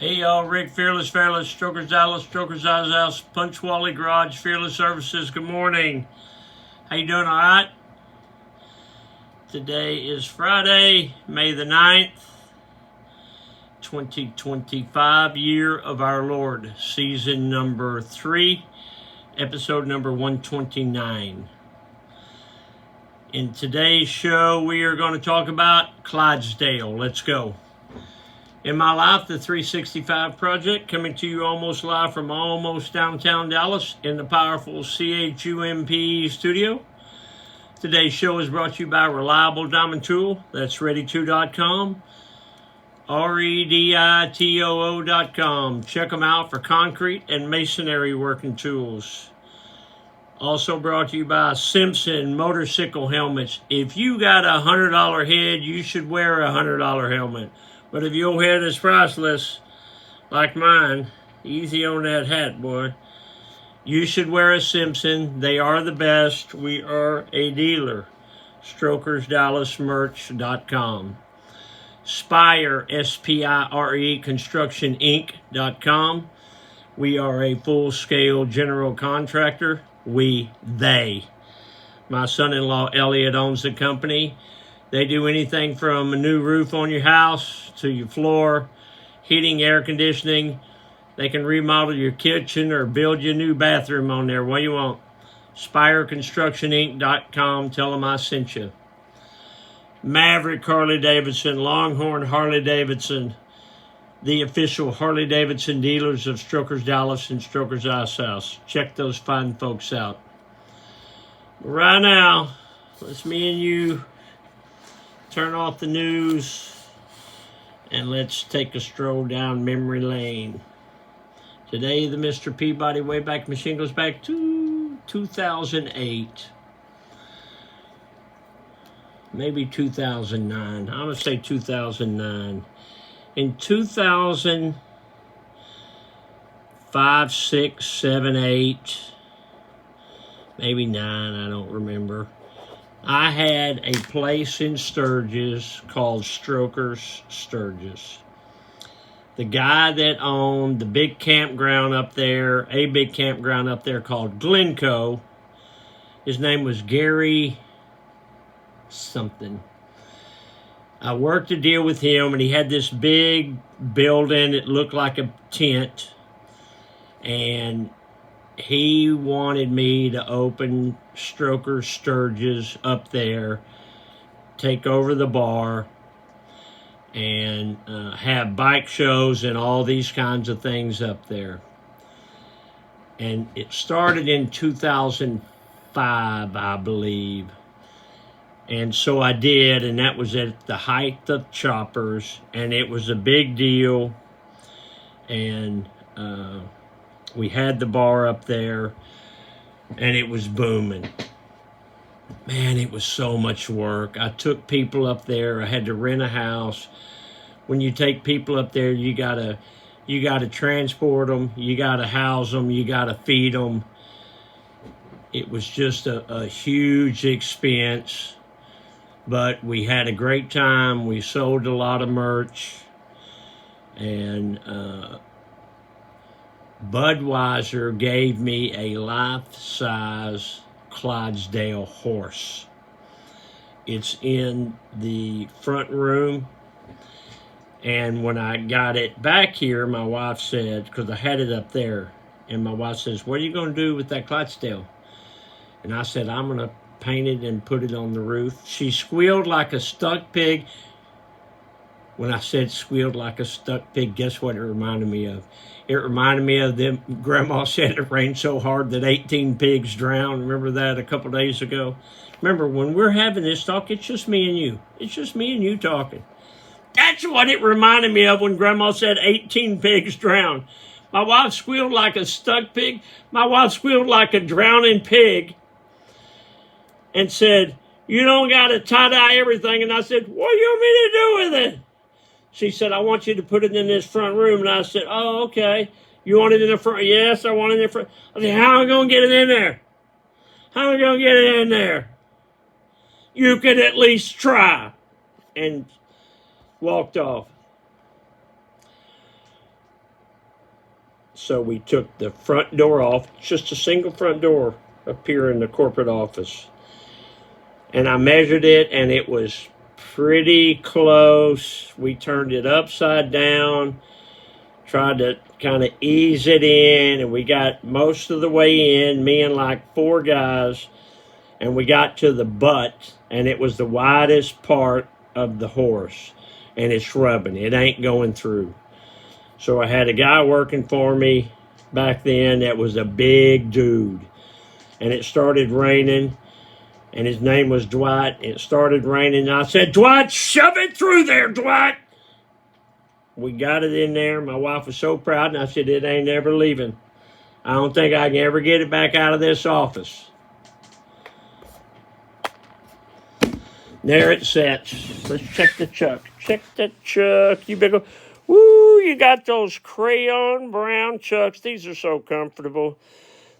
Hey y'all, Rick, Fearless, Strokers Dallas, Strokers House, Punch Wally Garage, Fearless Services. Good morning. How you doing? All right? Today is Friday, May the 9th, 2025, year of our Lord, season number 3, episode number 129. In today's show, we are going to talk about Clydesdale. Let's go. In my life, the 365 Project, coming to you almost live from almost downtown Dallas in the powerful CHUMP studio. Today's show is brought to you by Reliable Diamond Tool. That's ready2.com, REDITOO.com. Check them out for concrete and masonry working tools. Also brought to you by Simpson Motorcycle Helmets. If you got a $100 head, you should wear a $100 helmet. But if your head is priceless, like mine, easy on that hat, boy. You should wear a Simpson. They are the best. We are a dealer. StrokersDallasMerch.com. Spire, SPIRE, ConstructionInc.com. We are a full-scale general contractor. They. My son-in-law, Elliot, owns the company. They do anything from a new roof on your house to your floor, heating, air conditioning. They can remodel your kitchen or build you a new bathroom on there. What do you want? SpireConstructionInc.com. Tell them I sent you. Maverick Harley-Davidson, Longhorn Harley-Davidson, the official Harley-Davidson dealers of Strokers Dallas and Strokers Ice House. Check those fine folks out. Right now, let's me and you turn off the news and let's take a stroll down memory lane. Today, the Mr. Peabody Wayback Machine goes back to 2008. Maybe 2009. I'm going to say 2009. In 2005, 6, 7, 8, maybe 9, I don't remember. I had a place in Sturgis called Strokers Sturgis. The guy that owned the big campground up there, a big campground up there called Glencoe, his name was Gary something. I worked a deal with him, and he had this big building. It looked like a tent, and he wanted me to open Strokers Sturgis up there, take over the bar, and have bike shows and all these kinds of things up there. And it started in 2005, I believe. And so I did, and that was at the height of choppers, and it was a big deal. And we had the bar up there, and it was booming. Man, it was so much work. I took people up there. I had to rent a house. When you take people up there, you gotta transport them. You gotta house them. You gotta feed them. It was just a huge expense, but we had a great time. We sold a lot of merch, and Budweiser gave me a life-size Clydesdale horse. It's in the front room, and when I got it back here, my wife said, because I had it up there, and my wife says, what are you going to do with that Clydesdale? And I said, I'm going to paint it and put it on the roof. She squealed like a stuck pig. When I said squealed like a stuck pig, guess what it reminded me of? It reminded me of them. Grandma said it rained so hard that 18 pigs drowned. Remember that a couple days ago? Remember, when we're having this talk, it's just me and you. It's just me and you talking. That's what it reminded me of when Grandma said 18 pigs drowned. My wife squealed like a stuck pig. My wife squealed like a drowning pig and said, you don't got to tie-dye everything. And I said, what do you want me to do with it? She said, I want you to put it in this front room. And I said, oh, okay. You want it in the front? Yes, I want it in the front. I said, how am I going to get it in there? How am I going to get it in there? You could at least try. And walked off. So we took the front door off, just a single front door up here in the corporate office. And I measured it, and it was pretty close. We turned it upside down, tried to kind of ease it in, and we got most of the way in, me and like 4 guys, and we got to the butt, and it was the widest part of the horse, and it's rubbing. It ain't going through. So I had a guy working for me back then that was a big dude, and it started raining, and his name was Dwight. It started raining, and I said, Dwight, shove it through there, Dwight. We got it in there. My wife was so proud, and I said, it ain't ever leaving. I don't think I can ever get it back out of this office. There it sits. Let's check the chuck. Check the chuck. You big old... Woo, you got those crayon brown chucks. These are so comfortable.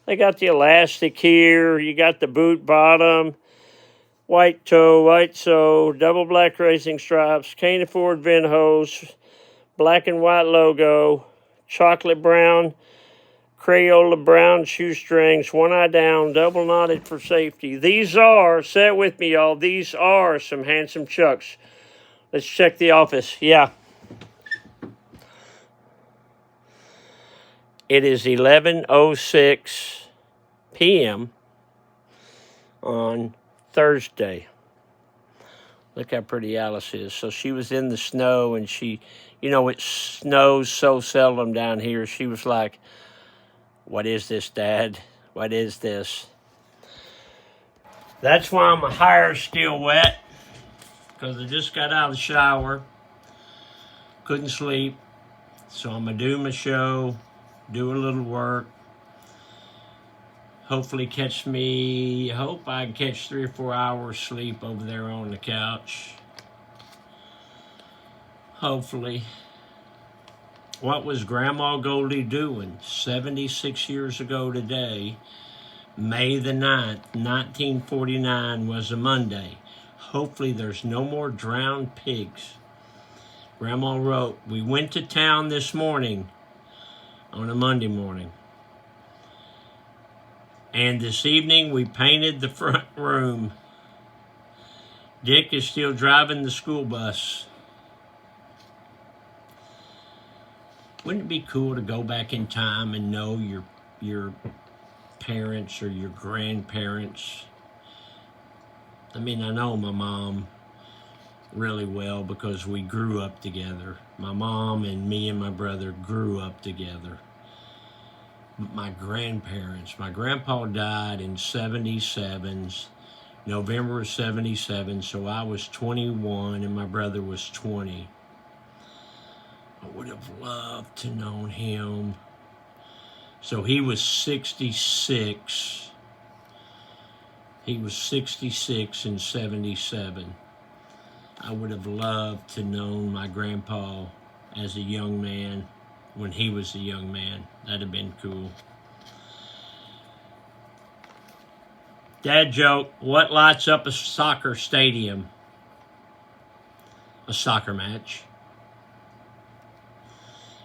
They got the elastic here. You got the boot bottom. White toe, white sole, double black racing stripes, Caney Ford vent hose, black and white logo, chocolate brown, Crayola brown shoestrings, one eye down, double knotted for safety. These are, say it with me, y'all, these are some handsome chucks. Let's check the office. Yeah. It is 11:06 p.m. on Thursday. Look how pretty Alice is. So she was in the snow, and she, you know, it snows so seldom down here. She was like, what is this, Dad? What is this? That's why my hair's still wet, because I just got out of the shower. Couldn't sleep. So I'm going to do my show, do a little work. Hopefully hope I can catch 3 or 4 hours sleep over there on the couch. Hopefully. What was Grandma Goldie doing 76 years ago today? May the 9th, 1949 was a Monday. Hopefully there's no more drowned pigs. Grandma wrote, we went to town this morning on a Monday morning. And this evening we painted the front room. Dick is still driving the school bus. Wouldn't it be cool to go back in time and know your parents or your grandparents? I mean, I know my mom really well because we grew up together. My mom and me and my brother grew up together. My grandparents, my grandpa died in 77, November of 77, so I was 21 and my brother was 20. I would have loved to know him. So he was 66. He was 66 and 77. I would have loved to know my grandpa as a young man, when he was a young man. That'd have been cool. Dad joke, what lights up a soccer stadium? A soccer match.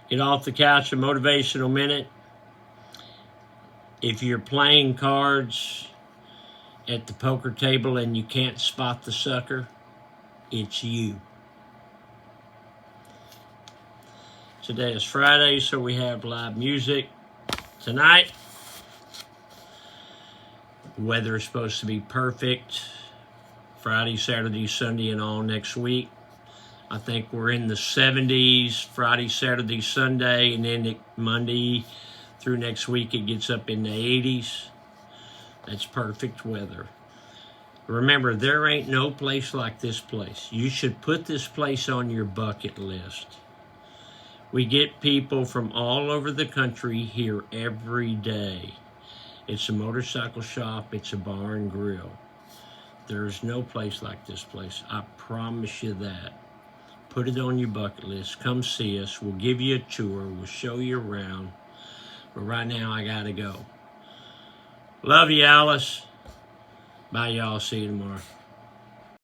Get off the couch, a motivational minute. If you're playing cards at the poker table and you can't spot the sucker, it's you. Today is Friday, so we have live music tonight. The weather is supposed to be perfect Friday, Saturday, Sunday, and all next week. I think we're in the 70s Friday, Saturday, Sunday, and then Monday through next week it gets up in the 80s. That's perfect weather. Remember, there ain't no place like this place. You should put this place on your bucket list. We get people from all over the country here every day. It's a motorcycle shop. It's a bar and grill. There's no place like this place. I promise you that. Put it on your bucket list. Come see us. We'll give you a tour. We'll show you around. But right now, I got to go. Love you, Alice. Bye, y'all. See you tomorrow.